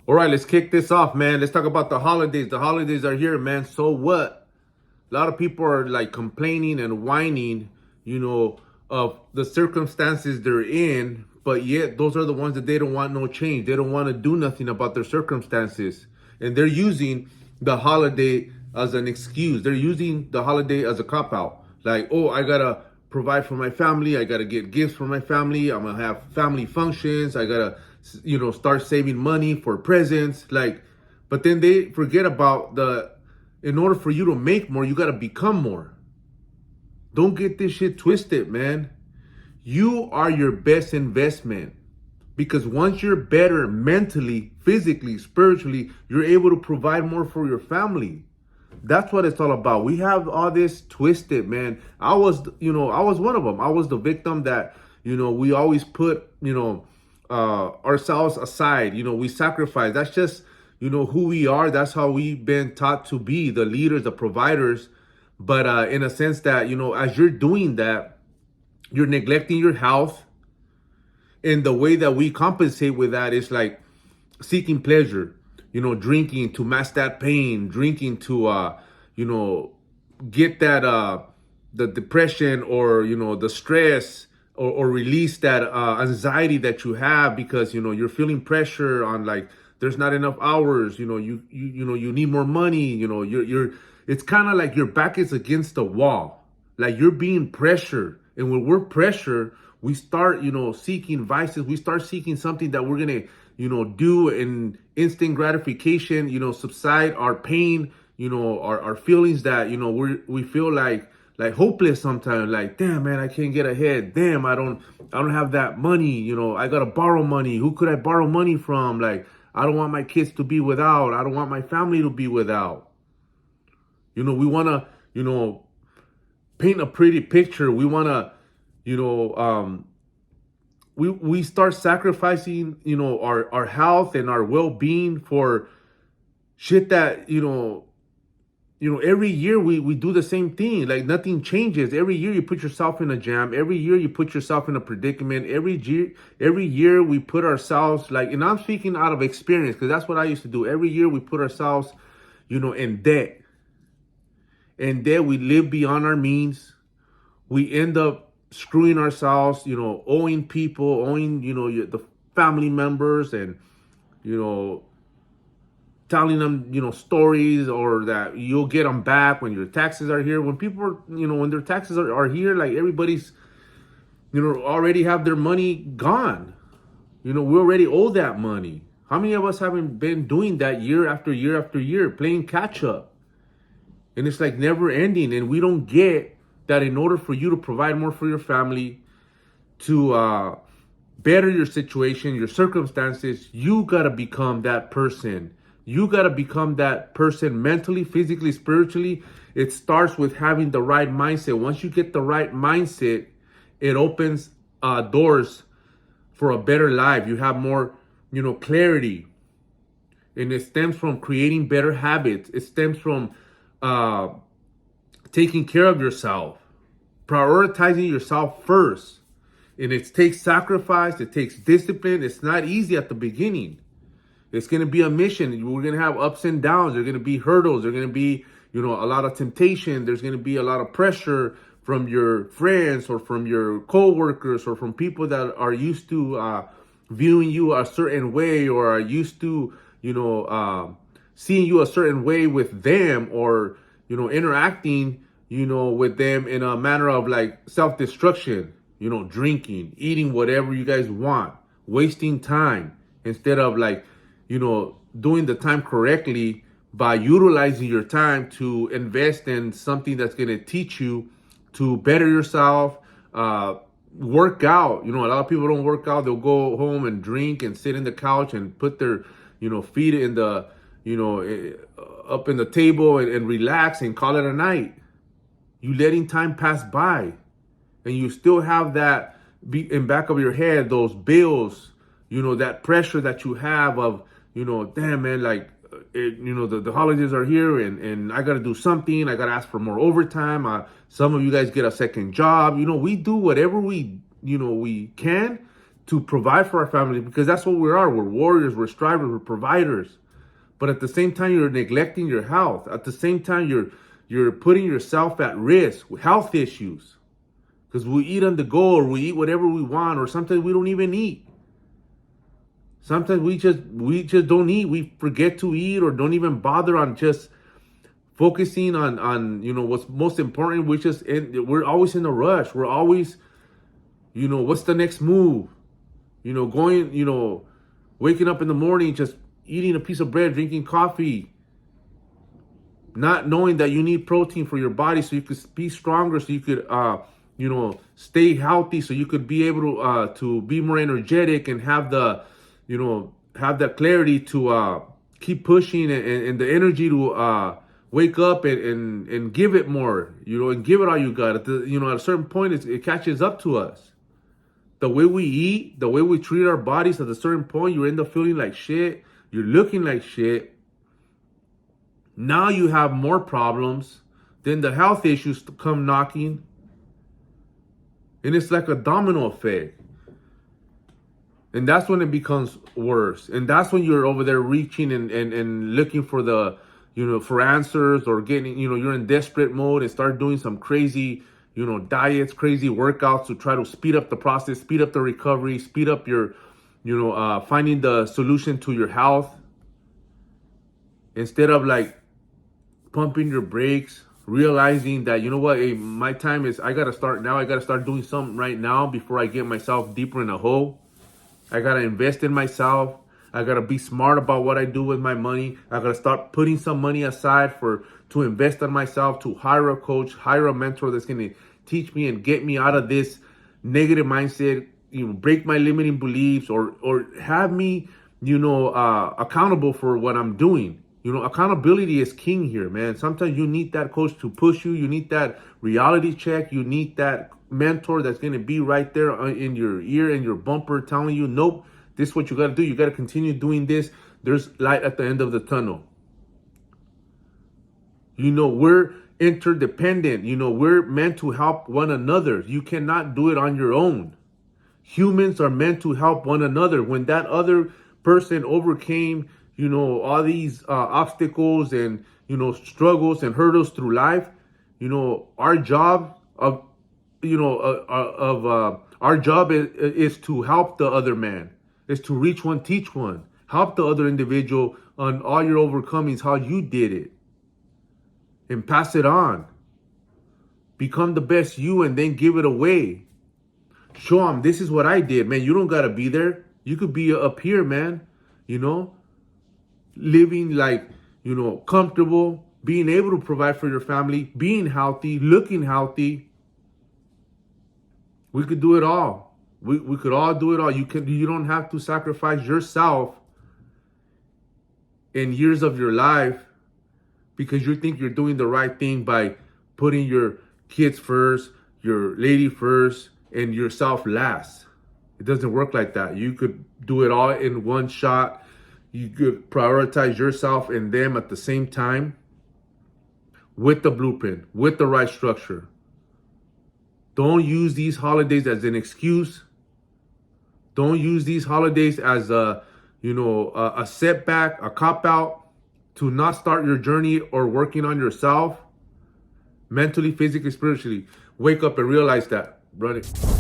All right, let's kick this off, man. Let's talk about the holidays. The holidays are here, man. So what? A lot of people are like complaining and whining, of the circumstances they're in, but yet those are the ones that they don't want no change. They don't want to do nothing about their circumstances. And they're using the holiday as an excuse. They're using the holiday as a cop out. Like, oh, I gotta provide for my family. I gotta get gifts for my family. I'm gonna have family functions. I gotta, start saving money for presents. Like, but then they forget about in order for you to make more, you gotta become more. Don't get this shit twisted, man. You are your best investment. Because once you're better mentally, physically, spiritually, you're able to provide more for your family. That's what it's all about. We have all this twisted, man. I was one of them. I was the victim that, we always put, ourselves aside. We sacrifice. That's just, who we are. That's how we've been taught to be, the leaders, the providers. But in a sense that, as you're doing that, you're neglecting your health. And the way that we compensate with that is like seeking pleasure, drinking to mask that pain, drinking to, get that, the depression or, the stress or release that anxiety that you have because, you're feeling pressure on like, there's not enough hours, you need more money, it's kind of like your back is against the wall, like you're being pressured. And when we're pressured, we start, seeking vices. We start seeking something that we're going to, do in instant gratification, subside our pain, our feelings that, we feel like hopeless sometimes. Like, damn, man, I can't get ahead. Damn, I don't have that money. I got to borrow money. Who could I borrow money from? Like, I don't want my kids to be without. I don't want my family to be without. We want to, paint a pretty picture. We want to, we start sacrificing, our health and our well-being for shit that, every year we do the same thing. Like nothing changes. Every year you put yourself in a jam. Every year you put yourself in a predicament. Every year we put ourselves and I'm speaking out of experience because that's what I used to do. Every year we put ourselves, in debt. And then we live beyond our means. We end up screwing ourselves, owing people, the family members and, telling them, stories or that you'll get them back when your taxes are here. When people are, when their taxes are here, like everybody's, already have their money gone. We already owe that money. How many of us haven't been doing that year after year after year, playing catch up? And it's like never ending. And we don't get that in order for you to provide more for your family, to better your situation, your circumstances, you got to become that person. You got to become that person mentally, physically, spiritually. It starts with having the right mindset. Once you get the right mindset, it opens doors for a better life. You have more, clarity. And it stems from creating better habits. It stems from taking care of yourself, prioritizing yourself first. And it takes sacrifice, it takes discipline. It's not easy at the beginning. It's going to be a mission. We're going to have ups and downs. There are going to be hurdles. There's going to be, a lot of temptation. There's going to be a lot of pressure from your friends or from your coworkers or from people that are used to viewing you a certain way or are used to, seeing you a certain way with them or, interacting, with them in a manner of like self-destruction, drinking, eating whatever you guys want, wasting time instead of like, doing the time correctly by utilizing your time to invest in something that's going to teach you to better yourself, work out. A lot of people don't work out. They'll go home and drink and sit in the couch and put their, feet in the, up in the table and relax and call it a night. You letting time pass by and you still have that in back of your head, those bills, that pressure that you have of, damn man, like, the holidays are here and I got to do something. I got to ask for more overtime. Some of you guys get a second job. We do whatever we can to provide for our family, because that's what we are. We're warriors, we're strivers, we're providers. But at the same time, you're neglecting your health. At the same time, you're putting yourself at risk with health issues. Because we eat on the go, or we eat whatever we want, or sometimes we don't even eat. Sometimes we just don't eat. We forget to eat, or don't even bother on just focusing on what's most important. We're always in a rush. We're always, what's the next move? Waking up in the morning, just eating a piece of bread, drinking coffee, not knowing that you need protein for your body so you could be stronger, so you could stay healthy, so you could be able to be more energetic and have the that clarity to keep pushing, and the energy to wake up and give it more, and give it all you got. At a certain point, it catches up to us. The way we eat, the way we treat our bodies, at a certain point, you end up feeling like shit. You're looking like shit. Now you have more problems. Then the health issues come knocking. And it's like a domino effect. And that's when it becomes worse. And that's when you're over there reaching and looking for for answers, or getting, you're in desperate mode and start doing some crazy, diets, crazy workouts to try to speed up the process, speed up the recovery, speed up your, finding the solution to your health. Instead of like pumping your brakes, realizing that, hey, my time is, I got to start now. I got to start doing something right now before I get myself deeper in a hole. I got to invest in myself. I got to be smart about what I do with my money. I got to start putting some money aside to invest in myself, to hire a coach, hire a mentor that's going to teach me and get me out of this negative mindset, break my limiting beliefs, or have me, accountable for what I'm doing. Accountability is king here, man. Sometimes you need that coach to push you. You need that reality check. You need that mentor that's going to be right there in your ear and your bumper telling you, nope, this is what you got to do. You got to continue doing this. There's light at the end of the tunnel. We're interdependent. We're meant to help one another. You cannot do it on your own. Humans are meant to help one another. When that other person overcame all these obstacles and, struggles and hurdles through life, our job is to help the other man, is to reach one, teach one, help the other individual on all your overcomings, how you did it, and pass it on. Become the best you, and then give it away. Show them, this is what I did, man. You don't got to be there. You could be up here, man, living like, comfortable, being able to provide for your family, being healthy, looking healthy. We could do it all. We could all do it all. You don't have to sacrifice yourself in years of your life because you think you're doing the right thing by putting your kids first, your lady first, and yourself last. It doesn't work like that. You could do it all in one shot. You could prioritize yourself and them at the same time with the blueprint, with the right structure. Don't use these holidays as an excuse. Don't use these holidays as a setback, a cop-out to not start your journey or working on yourself mentally, physically, spiritually. Wake up and realize that. Run it.